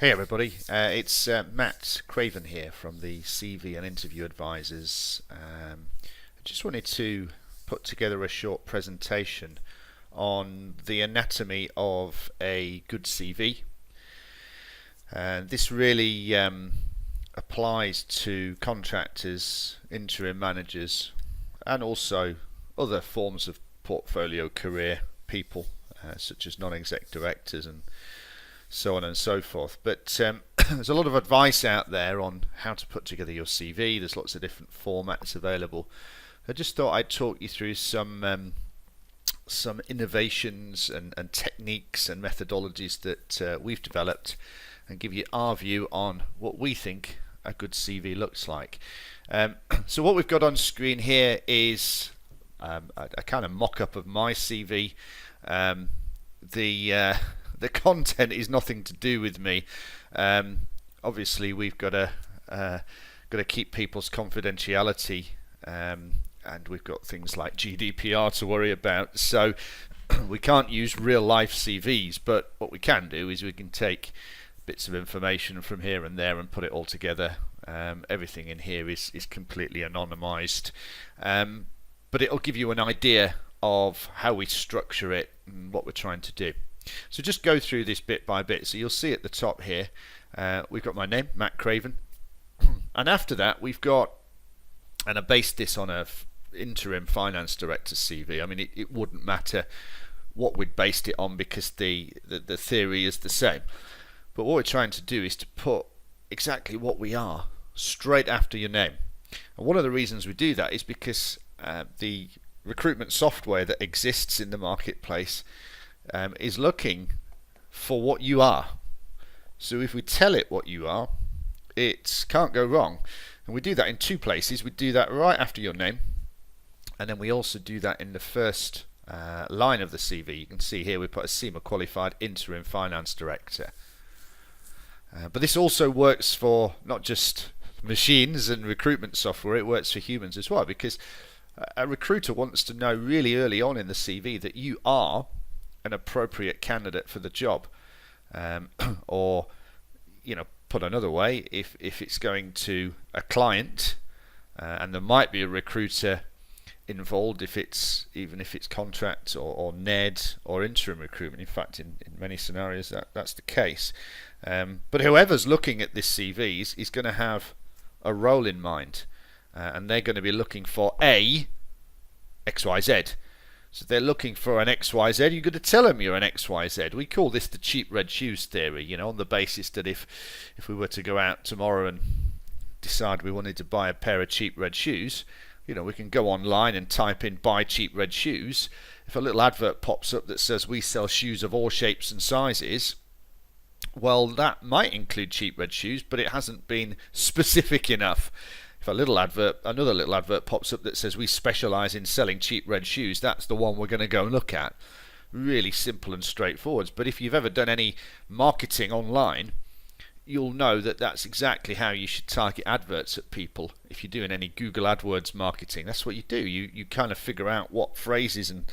Hey everybody, it's Matt Craven here from the CV and Interview Advisors. I just wanted to put together a short presentation on the anatomy of a good CV. And this really applies to contractors, interim managers, and also other forms of portfolio career people, such as non-exec directors and so on and so forth. But there's a lot of advice out there on how to put together your CV. There's lots of different formats available. I just thought I'd talk you through some innovations and techniques and methodologies that we've developed, and give you our view on what we think a good CV looks like. So what we've got on screen here is a kind of mock-up of my CV. The content is nothing to do with me. Obviously, we've got to keep people's confidentiality, and we've got things like GDPR to worry about. So we can't use real life CVs, but what we can do is we can take bits of information from here and there and put it all together. Everything in here is completely anonymized, but it'll give you an idea of how we structure it and what we're trying to do. So just go through this bit by bit. So you'll see at the top here, we've got my name, Matt Craven, and after that we've got, and I based this on a interim finance director CV. I mean, it wouldn't matter what we'd based it on because the theory is the same. But what we're trying to do is to put exactly what we are straight after your name. And one of the reasons we do that is because the recruitment software that exists in the marketplace is looking for what you are. So if we tell it what you are, it can't go wrong. And we do that in two places. We do that right after your name, and then we also do that in the first line of the CV. You can see here we put a SEMA qualified interim finance director. But this also works for not just machines and recruitment software, it works for humans as well, because a recruiter wants to know really early on in the CV that you are an appropriate candidate for the job, or put another way, if it's going to a client, and there might be a recruiter involved, even if it's contract or NED or interim recruitment. In fact, in many scenarios that's the case. But whoever's looking at this CV is going to have a role in mind, and they're going to be looking for a XYZ. So they're looking for an XYZ, you've got to tell them you're an XYZ. We call this the cheap red shoes theory, on the basis that if we were to go out tomorrow and decide we wanted to buy a pair of cheap red shoes, we can go online and type in buy cheap red shoes. If a little advert pops up that says we sell shoes of all shapes and sizes, well, that might include cheap red shoes, but it hasn't been specific enough. If another little advert pops up that says we specialise in selling cheap red shoes, that's the one we're going to go and look at. Really simple and straightforward. But if you've ever done any marketing online, you'll know that that's exactly how you should target adverts at people. If you're doing any Google AdWords marketing, that's what you do. You kind of figure out what phrases and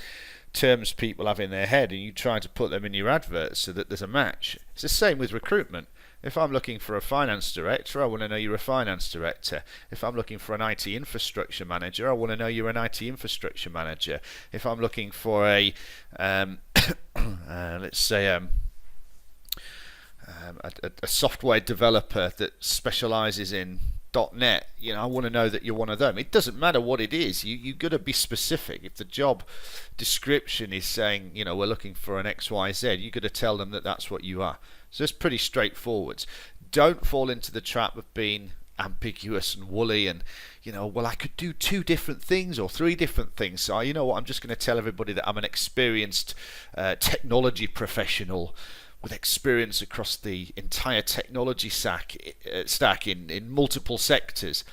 terms people have in their head, and you try to put them in your adverts so that there's a match. It's the same with recruitment. If I'm looking for a finance director, I want to know you're a finance director. If I'm looking for an IT infrastructure manager, I want to know you're an IT infrastructure manager. If I'm looking for a let's say a software developer that specialises in .NET, I want to know that you're one of them. It doesn't matter what it is. You've got to be specific. If the job description is saying, we're looking for an XYZ, you've got to tell them that that's what you are. So it's pretty straightforward. Don't fall into the trap of being ambiguous and woolly and, well, I could do 2 different things or 3 different things. So, I'm just going to tell everybody that I'm an experienced technology professional with experience across the entire technology stack in multiple sectors.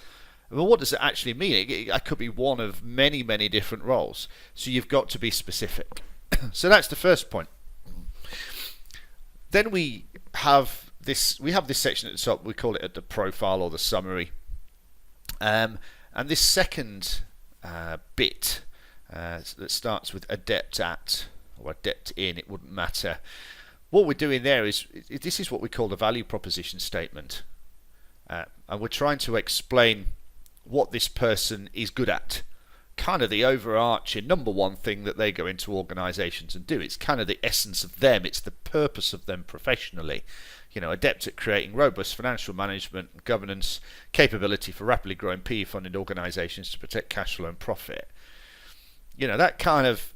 Well, what does it actually mean? It could be one of many, many different roles. So you've got to be specific. So that's the first point. Then we have this section at the top. We call it the profile or the summary. And this second bit that starts with adept at or adept in, it wouldn't matter. what we're doing there is, this is what we call the value proposition statement. And we're trying to explain what this person is good at. Kind of the overarching number one thing that they go into organisations and do. It's kind of the essence of them. It's the purpose of them professionally. Adept at creating robust financial management and governance capability for rapidly growing PE-funded organisations to protect cash flow and profit. That kind of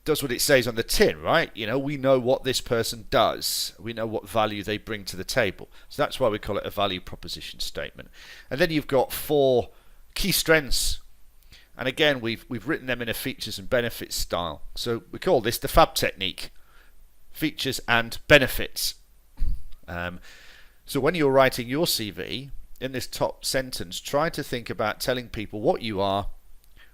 does what it says on the tin, right? We know what this person does. We know what value they bring to the table. So that's why we call it a value proposition statement. And then you've got 4 key strengths. And again, we've written them in a features and benefits style. So we call this the FAB technique, features and benefits. So when you're writing your CV, in this top sentence, try to think about telling people what you are,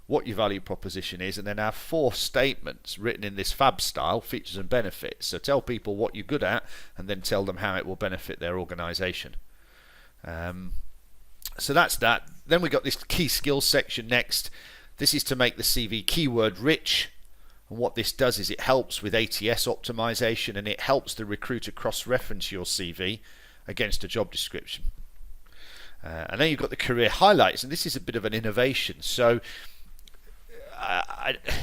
what your value proposition is, and then have 4 statements written in this FAB style, features and benefits. So tell people what you're good at, and then tell them how it will benefit their organisation. So that's that. Then we got this key skills section next. This is to make the CV keyword rich. And what this does is it helps with ATS optimization, and it helps the recruiter cross-reference your CV against a job description. And then you've got the career highlights, and this is a bit of an innovation. So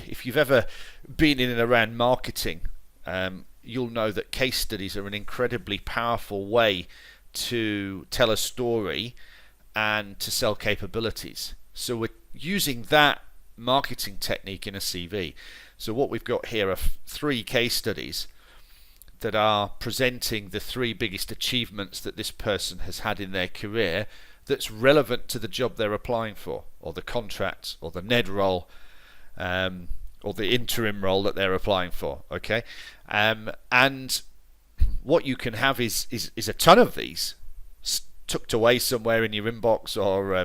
if you've ever been in and around marketing, you'll know that case studies are an incredibly powerful way to tell a story and to sell capabilities. So we're using that marketing technique in a CV. So what we've got here are 3 case studies that are presenting the 3 biggest achievements that this person has had in their career that's relevant to the job they're applying for, or the contract, or the NED role, or the interim role that they're applying for. Okay, and what you can have is a ton of these tucked away somewhere in your inbox, or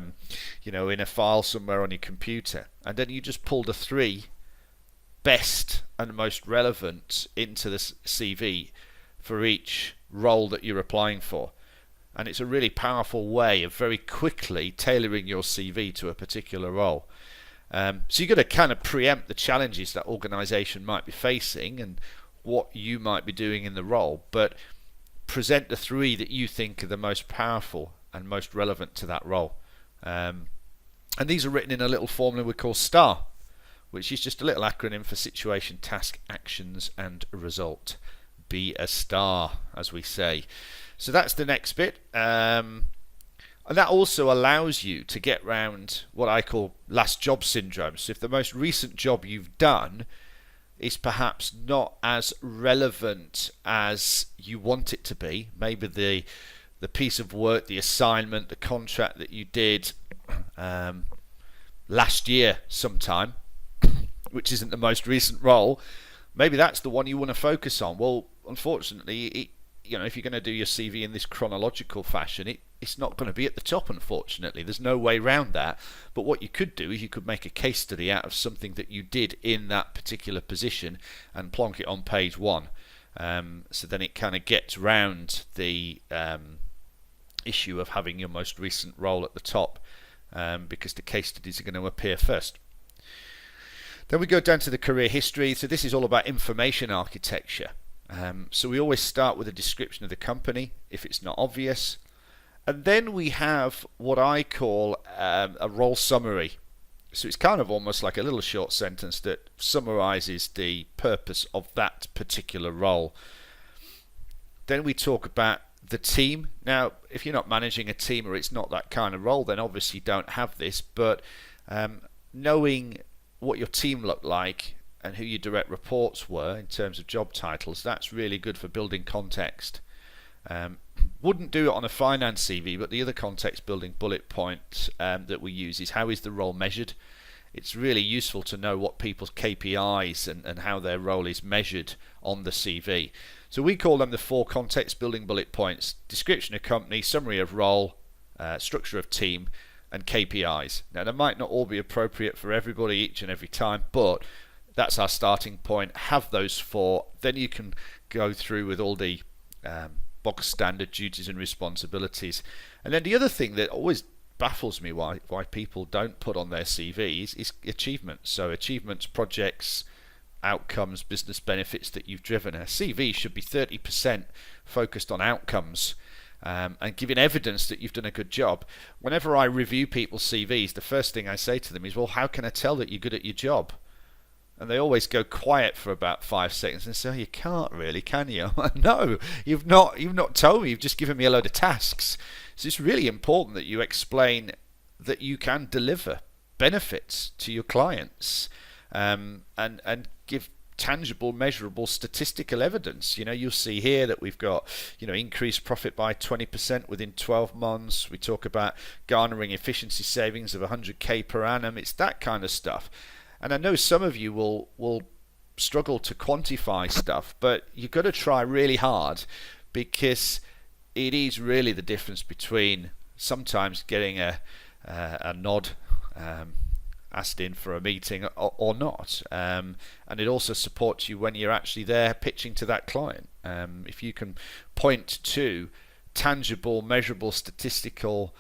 in a file somewhere on your computer, and then you just pull the 3 best and most relevant into the CV for each role that you're applying for. And it's a really powerful way of very quickly tailoring your CV to a particular role. So you've got to kind of preempt the challenges that organisation might be facing and what you might be doing in the role, but present the 3 that you think are the most powerful and most relevant to that role. And these are written in a little formula we call STAR, which is just a little acronym for situation, task, actions and result. Be a star, as we say. So that's the next bit. And that also allows you to get round what I call last job syndrome. So if the most recent job you've done is perhaps not as relevant as you want it to be, maybe the piece of work, the assignment, the contract that you did last year sometime, which isn't the most recent role, maybe that's the one you want to focus on. Well, unfortunately, if you're going to do your CV in this chronological fashion, it's not going to be at the top, unfortunately. There's no way around that. But what you could do is you could make a case study out of something that you did in that particular position and plonk it on page 1. So then it kind of gets round the issue of having your most recent role at the top, because the case studies are going to appear first. Then we go down to the career history. So this is all about information architecture. So we always start with a description of the company, if it's not obvious. And then we have what I call a role summary. So it's kind of almost like a little short sentence that summarizes the purpose of that particular role. Then we talk about the team. Now, if you're not managing a team or it's not that kind of role, then obviously you don't have this. But knowing what your team looked like and who your direct reports were in terms of job titles, that's really good for building context. Wouldn't do it on a finance CV, but the other context building bullet point that we use is how is the role measured. It's really useful to know what people's KPIs and how their role is measured on the CV. So we call them the 4 context building bullet points: description of company, summary of role, structure of team, and KPIs. Now, they might not all be appropriate for everybody each and every time, but that's our starting point. Have those 4, then you can go through with all the box standard duties and responsibilities. And then the other thing that always baffles me why people don't put on their CVs is achievements. So achievements, projects, outcomes, business benefits that you've driven. A CV should be 30% focused on outcomes and giving evidence that you've done a good job. Whenever I review people's CVs, the first thing I say to them is, well, how can I tell that you're good at your job? And they always go quiet for about 5 seconds and say, oh, you can't really, can you? No, you've not told me. You've just given me a load of tasks. So it's really important that you explain that you can deliver benefits to your clients, and give tangible, measurable statistical evidence. You'll see here that we've got, increased profit by 20% within 12 months. We talk about garnering efficiency savings of 100k per annum. It's that kind of stuff. And I know some of you will struggle to quantify stuff, but you've got to try really hard, because it is really the difference between sometimes getting a nod, asked in for a meeting, or not. And it also supports you when you're actually there pitching to that client. If you can point to tangible, measurable, statistical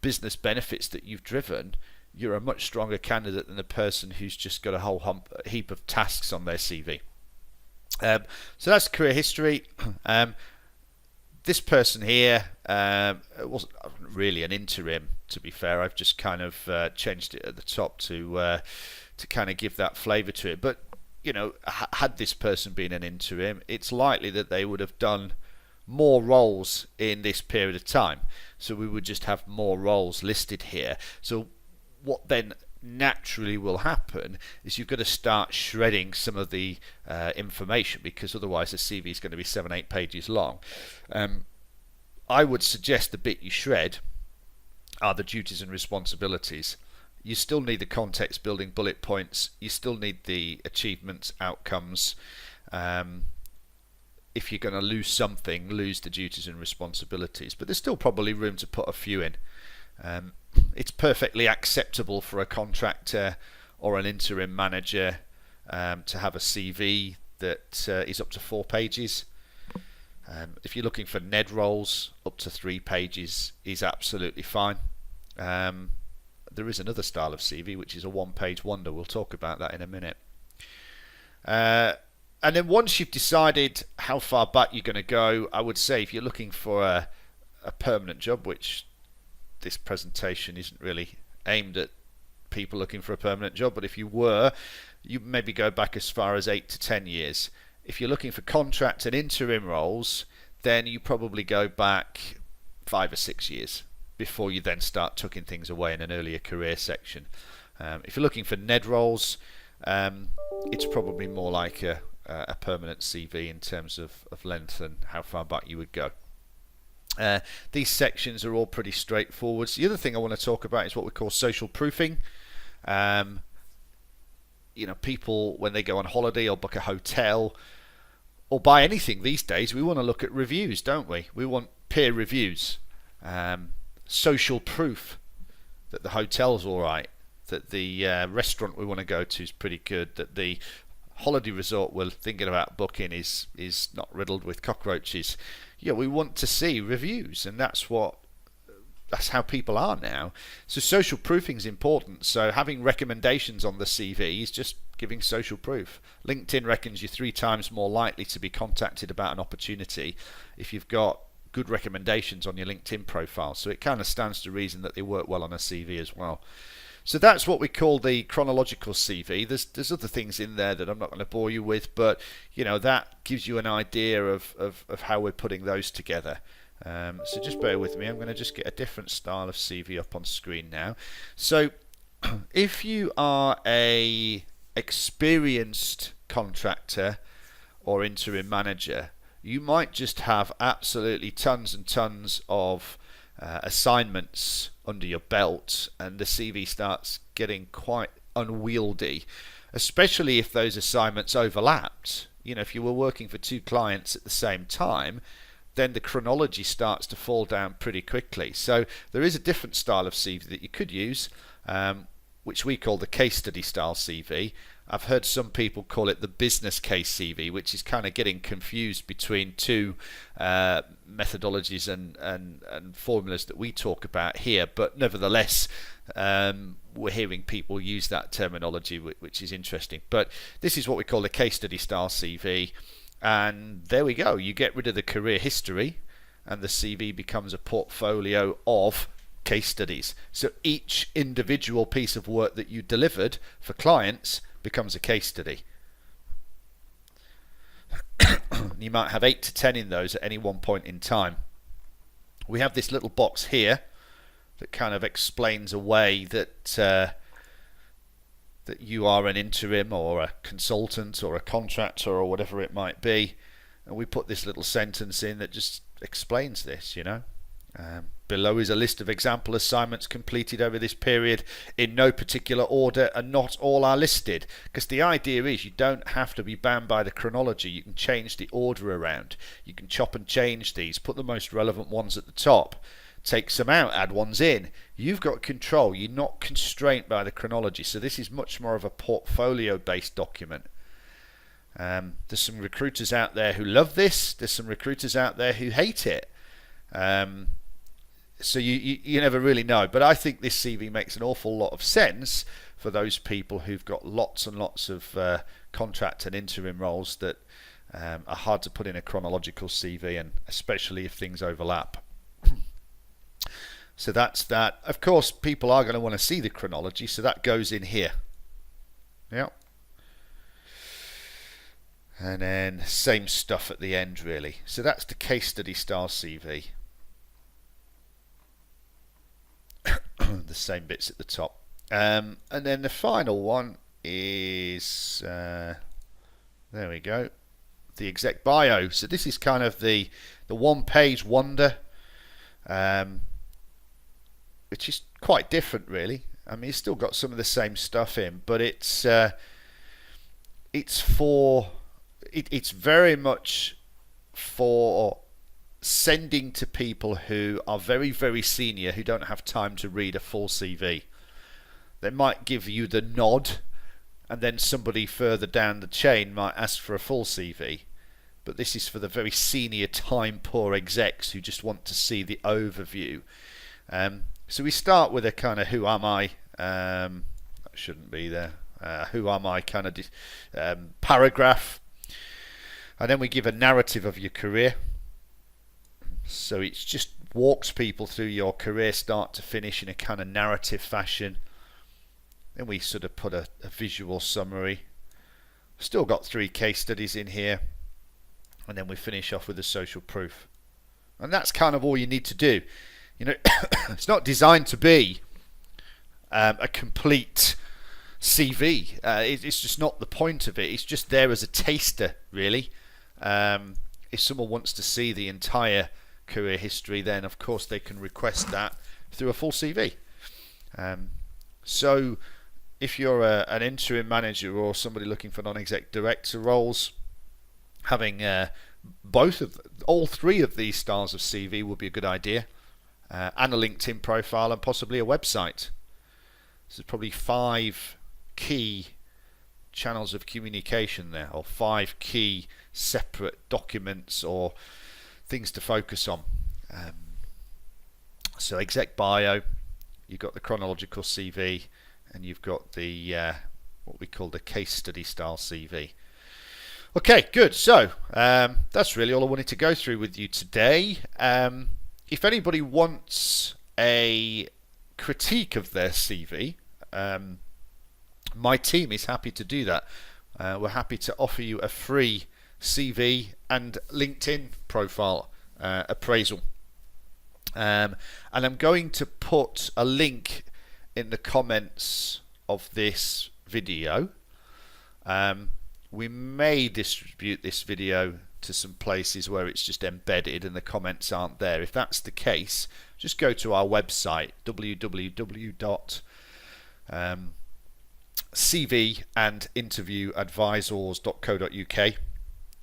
business benefits that you've driven, you're a much stronger candidate than the person who's just got a whole heap of tasks on their CV. So that's career history. This person here, it wasn't really an interim, to be fair. I've just kind of changed it at the top to kind of give that flavour to it. But had this person been an interim, it's likely that they would have done more roles in this period of time. So we would just have more roles listed here. So what then naturally will happen is you've got to start shredding some of the information, because otherwise the CV is going to be 7-8 pages long. I would suggest the bit you shred are the duties and responsibilities. You still need the context building bullet points. You still need the achievements, outcomes. If you're going to lose something, lose the duties and responsibilities. But there's still probably room to put a few in. It's perfectly acceptable for a contractor or an interim manager to have a CV that is up to 4 pages. If you're looking for NED roles, up to 3 pages is absolutely fine. There is another style of CV which is a 1-page wonder. We'll talk about that in a minute. And then once you've decided how far back you're going to go, I would say if you're looking for a permanent job, which this presentation isn't really aimed at people looking for a permanent job, but if you were, you maybe go back as far as 8 to 10 years. If you're looking for contract and interim roles, then you probably go back 5 or 6 years before you then start tucking things away in an earlier career section. If you're looking for NED roles, it's probably more like a permanent CV in terms of length and how far back you would go. These sections are all pretty straightforward. So the other thing I want to talk about is what we call social proofing. People, when they go on holiday or book a hotel or buy anything these days, we want to look at reviews, don't we? We want peer reviews, social proof that the hotel's all right, that the restaurant we want to go to is pretty good, that the holiday resort we're thinking about booking is not riddled with cockroaches. We want to see reviews, and that's how people are now. So social proofing is important. So having recommendations on the CV is just giving social proof. LinkedIn reckons you're 3 times more likely to be contacted about an opportunity if you've got good recommendations on your LinkedIn profile. So it kind of stands to reason that they work well on a CV as well. So that's what we call the chronological CV. There's other things in there that I'm not going to bore you with, but that gives you an idea of how we're putting those together. So just bear with me. I'm going to just get a different style of CV up on screen now. So if you are a experienced contractor or interim manager, you might just have absolutely tons and tons of assignments under your belt, and the CV starts getting quite unwieldy, especially if those assignments overlapped. If you were working for 2 clients at the same time, then the chronology starts to fall down pretty quickly. So there is a different style of CV that you could use. which we call the case study style CV. I've heard some people call it the business case CV, which is kind of getting confused between two methodologies and formulas that we talk about here. But nevertheless, we're hearing people use that terminology, which is interesting. But this is what we call the case study style CV. And there we go. You get rid of the career history, and the CV becomes a portfolio of case studies. So each individual piece of work that you delivered for clients becomes a case study. You might have 8 to 10 in those at any one point in time. We have this little box here that kind of explains away that that you are an interim or a consultant or a contractor or whatever it might be, and we put this little sentence in that just explains this, you know. Below is a list of example assignments completed over this period in no particular order, and not all are listed, because the idea is you don't have to be bound by the chronology. You can change the order around, you can chop and change these, put the most relevant ones at the top, take some out, add ones in. You've got control. You're not constrained by the chronology. So this is much more of a portfolio based document. There's some recruiters out there who love this, there's some recruiters out there who hate it. So you never really know, but I think this CV makes an awful lot of sense for those people who've got lots and lots of contract and interim roles that are hard to put in a chronological CV, and especially if things overlap. So that's that. Of course, people are going to want to see the chronology, so that goes in here. Yeah. And then same stuff at the end, really. So that's the case study style CV. The same bits at the top. And then the final one is, there we go, the exec bio. So this is kind of the one-page wonder, which is quite different, really. I mean, it's still got some of the same stuff in, but it's very much for sending to people who are very, very senior, who don't have time to read a full CV. They might give you the nod, and then somebody further down the chain might ask for a full CV. But this is for the very senior, time-poor execs who just want to see the overview. So we start with a kind of who am I, that shouldn't be there, who am I kind of paragraph. And then we give a narrative of your career. So it just walks people through your career start to finish in a kind of narrative fashion. Then we sort of put a visual summary. Still got 3 case studies in here. And then we finish off with a social proof. And that's kind of all you need to do. You know, it's not designed to be a complete CV. It's just not the point of it. It's just there as a taster, really. If someone wants to see the entire career history, then of course they can request that through a full CV. So if you're an interim manager or somebody looking for non-exec director roles, having all 3 of these styles of CV would be a good idea, and a LinkedIn profile and possibly a website. So there's probably 5 key channels of communication there, or 5 key separate documents or things to focus on. So exec bio, you've got the chronological CV, and you've got the what we call the case study style CV. Okay, good. So that's really all I wanted to go through with you today. If anybody wants a critique of their CV, my team is happy to do that. We're happy to offer you a free CV and LinkedIn profile appraisal. And I'm going to put a link in the comments of this video. We may distribute this video to some places where it's just embedded and the comments aren't there. If that's the case, just go to our website, www.cvandinterviewadvisors.co.uk,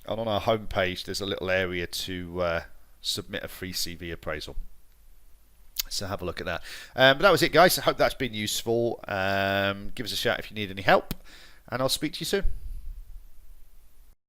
and on our homepage there's a little area to submit a free CV appraisal. So have a look at that. But that was it, guys. I hope that's been useful. Give us a shout if you need any help, and I'll speak to you soon.